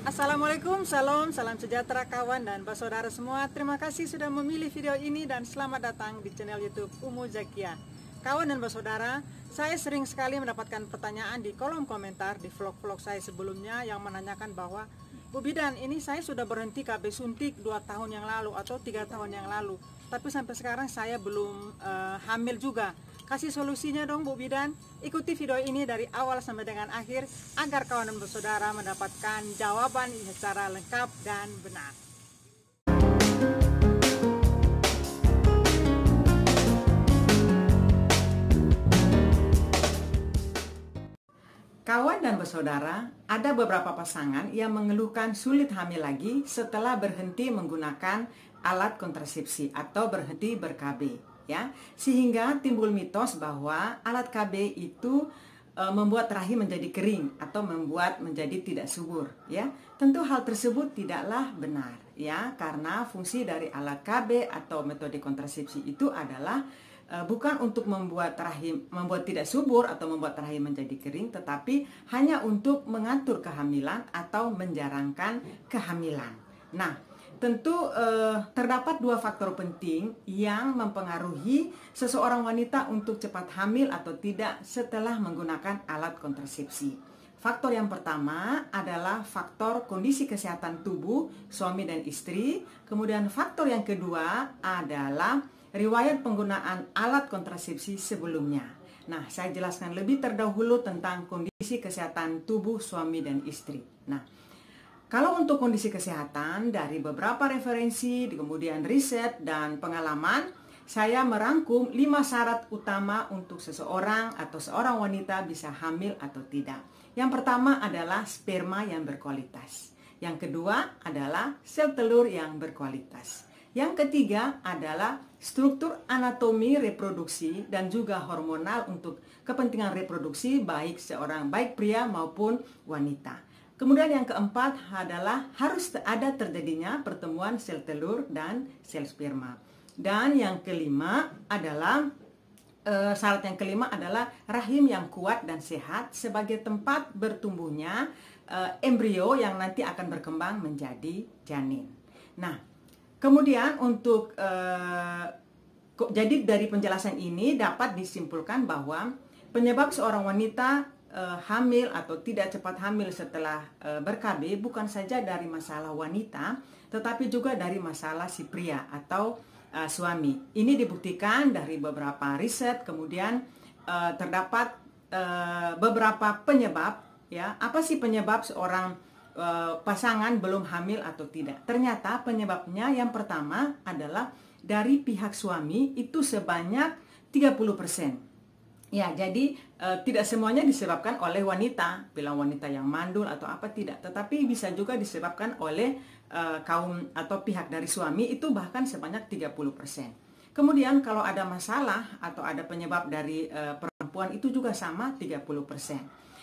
Assalamualaikum, salam sejahtera kawan dan saudara semua. Terima kasih sudah memilih video ini dan selamat datang di channel YouTube Umu Zakia. Kawan dan saudara, saya sering sekali mendapatkan pertanyaan di kolom komentar di vlog-vlog saya sebelumnya yang menanyakan bahwa, Bu Bidan, ini saya sudah berhenti KB suntik 2 tahun yang lalu atau 3 tahun yang lalu, tapi sampai sekarang saya belum hamil juga. Kasih solusinya dong Bu Bidan. Ikuti video ini dari awal sampai dengan akhir agar kawan dan saudara mendapatkan jawaban secara lengkap dan benar. Kawan dan bersaudara, ada beberapa pasangan yang mengeluhkan sulit hamil lagi setelah berhenti menggunakan alat kontrasepsi atau berhenti ber-KB. Ya, sehingga timbul mitos bahwa alat KB itu membuat rahim menjadi kering atau membuat menjadi tidak subur. Ya, tentu hal tersebut tidaklah benar. Ya, karena fungsi dari alat KB atau metode kontrasepsi itu adalah bukan untuk membuat tidak subur atau membuat rahim menjadi kering, tetapi hanya untuk mengatur kehamilan atau menjarangkan kehamilan. Nah, tentu terdapat 2 faktor penting yang mempengaruhi seseorang wanita untuk cepat hamil atau tidak setelah menggunakan alat kontrasepsi. Faktor yang pertama adalah faktor kondisi kesehatan tubuh suami dan istri. Kemudian faktor yang kedua adalah riwayat penggunaan alat kontrasepsi sebelumnya. Nah, saya jelaskan lebih terdahulu tentang kondisi kesehatan tubuh suami dan istri. Nah, kalau untuk kondisi kesehatan, dari beberapa referensi, kemudian riset dan pengalaman, saya merangkum 5 syarat utama untuk seseorang atau seorang wanita bisa hamil atau tidak. Yang pertama adalah sperma yang berkualitas. Yang kedua adalah sel telur yang berkualitas. Yang ketiga adalah struktur anatomi reproduksi dan juga hormonal untuk kepentingan reproduksi baik pria maupun wanita. Kemudian yang keempat adalah harus ada terjadinya pertemuan sel telur dan sel sperma. Dan yang kelima adalah syarat yang kelima adalah rahim yang kuat dan sehat sebagai tempat bertumbuhnya embrio yang nanti akan berkembang menjadi janin. Nah, kemudian untuk jadi dari penjelasan ini dapat disimpulkan bahwa penyebab seorang wanita hamil atau tidak cepat hamil setelah ber-KB bukan saja dari masalah wanita, tetapi juga dari masalah si pria atau suami. Ini dibuktikan dari beberapa riset, kemudian terdapat beberapa penyebab. Ya, apa sih penyebab seorang pasangan belum hamil atau tidak? Ternyata penyebabnya yang pertama adalah dari pihak suami itu sebanyak 30%. Ya, jadi tidak semuanya disebabkan oleh wanita, bilang wanita yang mandul atau apa, tidak. Tetapi bisa juga disebabkan oleh kaum atau pihak dari suami, itu bahkan sebanyak 30%. Kemudian kalau ada masalah atau ada penyebab dari perempuan, itu juga sama 30%.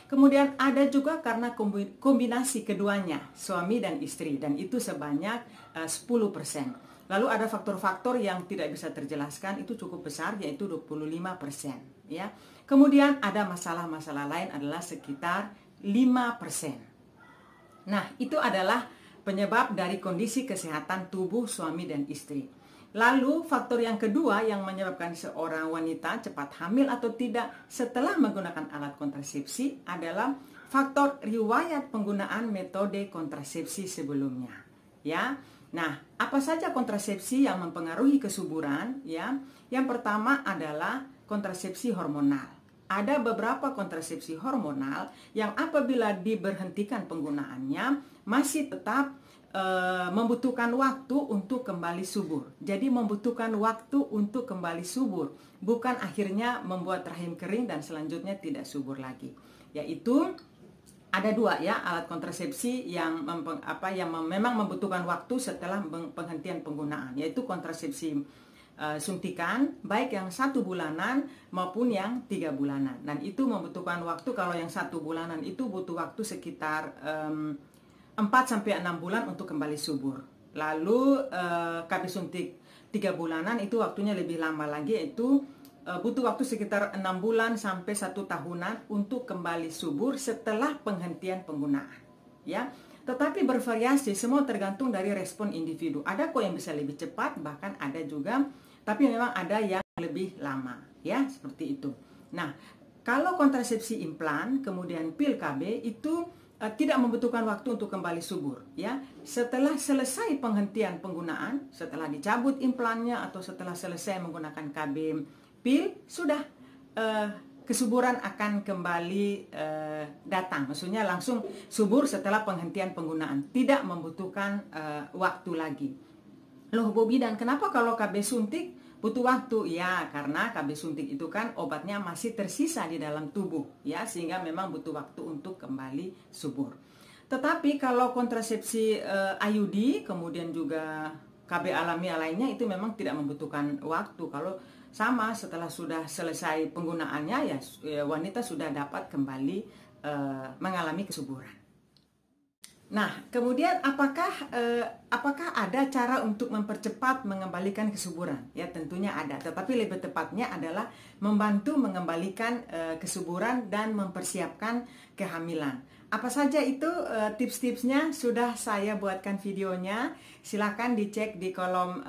Kemudian ada juga karena kombinasi keduanya, suami dan istri, dan itu sebanyak 10%. Lalu ada faktor-faktor yang tidak bisa terjelaskan, itu cukup besar, yaitu 25%. Ya. Kemudian ada masalah-masalah lain adalah sekitar 5%. Nah, itu adalah penyebab dari kondisi kesehatan tubuh suami dan istri. Lalu faktor yang kedua yang menyebabkan seorang wanita cepat hamil atau tidak setelah menggunakan alat kontrasepsi adalah faktor riwayat penggunaan metode kontrasepsi sebelumnya. Ya. Nah, apa saja kontrasepsi yang mempengaruhi kesuburan? Ya, yang pertama adalah kontrasepsi hormonal. Ada beberapa kontrasepsi hormonal yang apabila diberhentikan penggunaannya masih tetap membutuhkan waktu untuk kembali subur. Jadi membutuhkan waktu untuk kembali subur, bukan akhirnya membuat rahim kering dan selanjutnya tidak subur lagi. Yaitu ada 2 ya alat kontrasepsi yang memang membutuhkan waktu setelah penghentian penggunaan, yaitu kontrasepsi suntikan, baik yang 1 bulanan maupun yang 3 bulanan. Dan itu membutuhkan waktu, kalau yang 1 bulanan itu butuh waktu sekitar 4-6 bulan untuk kembali subur. Lalu KB suntik 3 bulanan itu waktunya lebih lama lagi, yaitu butuh waktu sekitar 6 bulan sampai 1 tahunan untuk kembali subur setelah penghentian penggunaan. Ya, Tetapi bervariasi, semua tergantung dari respon individu. Ada kok yang bisa lebih cepat, bahkan ada juga, tapi memang ada yang lebih lama, ya, seperti itu. Nah, kalau kontrasepsi implan, kemudian pil KB itu tidak membutuhkan waktu untuk kembali subur, ya. Setelah selesai penghentian penggunaan, setelah dicabut implannya atau setelah selesai menggunakan KB pil, sudah kesuburan akan kembali datang. Maksudnya langsung subur setelah penghentian penggunaan, tidak membutuhkan waktu lagi. Loh Bobi, dan kenapa kalau KB suntik butuh waktu? Ya, karena KB suntik itu kan obatnya masih tersisa di dalam tubuh, ya, sehingga memang butuh waktu untuk kembali subur. Tetapi kalau kontrasepsi IUD, kemudian juga KB alami lainnya, itu memang tidak membutuhkan waktu. Kalau sama setelah sudah selesai penggunaannya, ya wanita sudah dapat kembali mengalami kesuburan. Nah, kemudian apakah ada cara untuk mempercepat mengembalikan kesuburan? Ya, tentunya ada. Tetapi lebih tepatnya adalah membantu mengembalikan kesuburan dan mempersiapkan kehamilan. Apa saja itu tips-tipsnya? Sudah saya buatkan videonya. Silakan dicek di kolom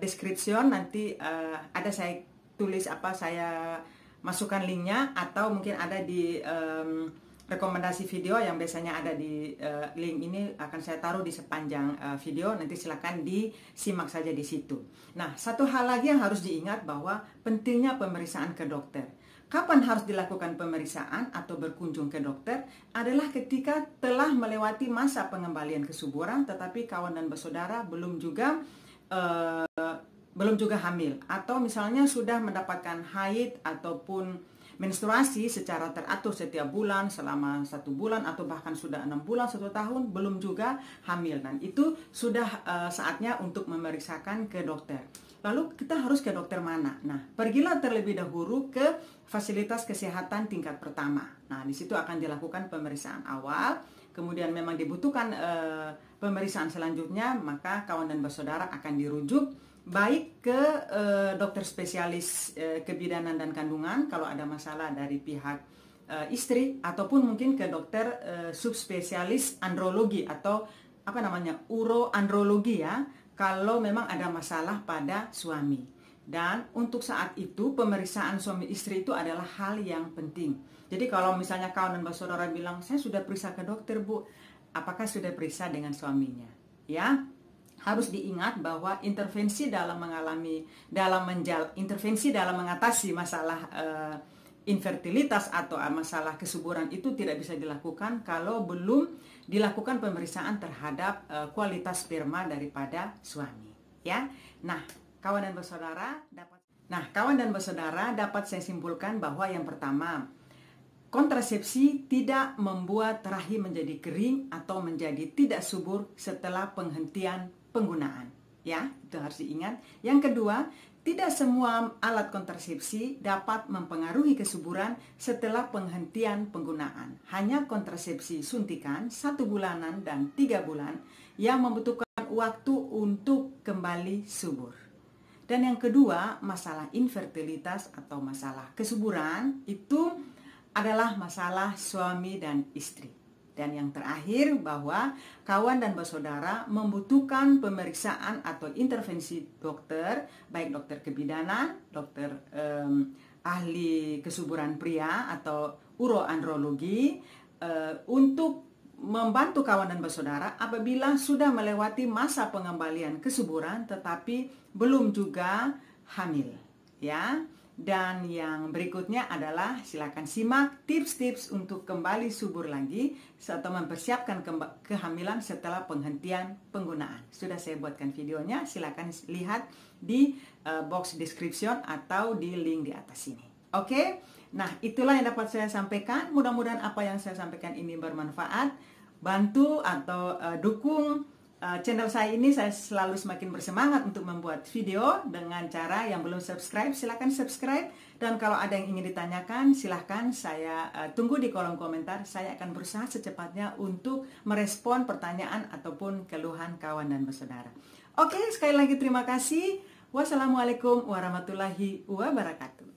description. Nanti ada saya tulis saya masukkan linknya, atau mungkin ada di rekomendasi video yang biasanya ada di link ini, akan saya taruh di sepanjang video. Nanti silakan disimak saja di situ. Nah, satu hal lagi yang harus diingat, bahwa pentingnya pemeriksaan ke dokter. Kapan harus dilakukan pemeriksaan atau berkunjung ke dokter? Adalah ketika telah melewati masa pengembalian kesuburan, tetapi kawan dan bersaudara belum juga hamil, atau misalnya sudah mendapatkan haid ataupun menstruasi secara teratur setiap bulan selama 1 bulan, atau bahkan sudah 6 bulan, 1 tahun, belum juga hamil. Dan itu sudah saatnya untuk memeriksakan ke dokter. Lalu kita harus ke dokter mana? Nah, pergilah terlebih dahulu ke fasilitas kesehatan tingkat pertama. Nah, di situ akan dilakukan pemeriksaan awal. Kemudian memang dibutuhkan pemeriksaan selanjutnya, maka kawan dan bersaudara akan dirujuk baik ke dokter spesialis kebidanan dan kandungan kalau ada masalah dari pihak istri, ataupun mungkin ke dokter subspesialis andrologi atau uroandrologi, ya, kalau memang ada masalah pada suami. Dan untuk saat itu pemeriksaan suami istri itu adalah hal yang penting. Jadi kalau misalnya kawan dan bersaudara bilang, saya sudah periksa ke dokter Bu, apakah sudah periksa dengan suaminya? Ya, harus diingat bahwa intervensi dalam mengatasi masalah infertilitas atau masalah kesuburan itu tidak bisa dilakukan kalau belum dilakukan pemeriksaan terhadap kualitas sperma daripada suami, ya. Nah, kawan dan bersaudara dapat saya simpulkan bahwa yang pertama, kontrasepsi tidak membuat rahim menjadi kering atau menjadi tidak subur setelah penghentian penggunaan, ya, itu harus diingat. Yang kedua, tidak semua alat kontrasepsi dapat mempengaruhi kesuburan setelah penghentian penggunaan. Hanya kontrasepsi suntikan 1 bulanan dan 3 bulan yang membutuhkan waktu untuk kembali subur. Dan yang kedua, masalah infertilitas atau masalah kesuburan itu adalah masalah suami dan istri. Dan yang terakhir, bahwa kawan dan bersaudara membutuhkan pemeriksaan atau intervensi dokter, baik dokter kebidanan, dokter ahli kesuburan pria atau uroandrologi, untuk membantu kawan dan bersaudara apabila sudah melewati masa pengembalian kesuburan tetapi belum juga hamil, ya. Dan yang berikutnya adalah silakan simak tips-tips untuk kembali subur lagi atau mempersiapkan kehamilan setelah penghentian penggunaan. Sudah saya buatkan videonya, silakan lihat di box description atau di link di atas sini. Oke, nah itulah yang dapat saya sampaikan. Mudah-mudahan apa yang saya sampaikan ini bermanfaat. Bantu atau dukung channel saya ini. Saya selalu semakin bersemangat untuk membuat video dengan cara yang belum subscribe, silahkan subscribe. Dan kalau ada yang ingin ditanyakan, silahkan saya tunggu di kolom komentar. Saya akan berusaha secepatnya untuk merespon pertanyaan ataupun keluhan kawan dan bersaudara. Oke, sekali lagi terima kasih. Wassalamualaikum warahmatullahi wabarakatuh.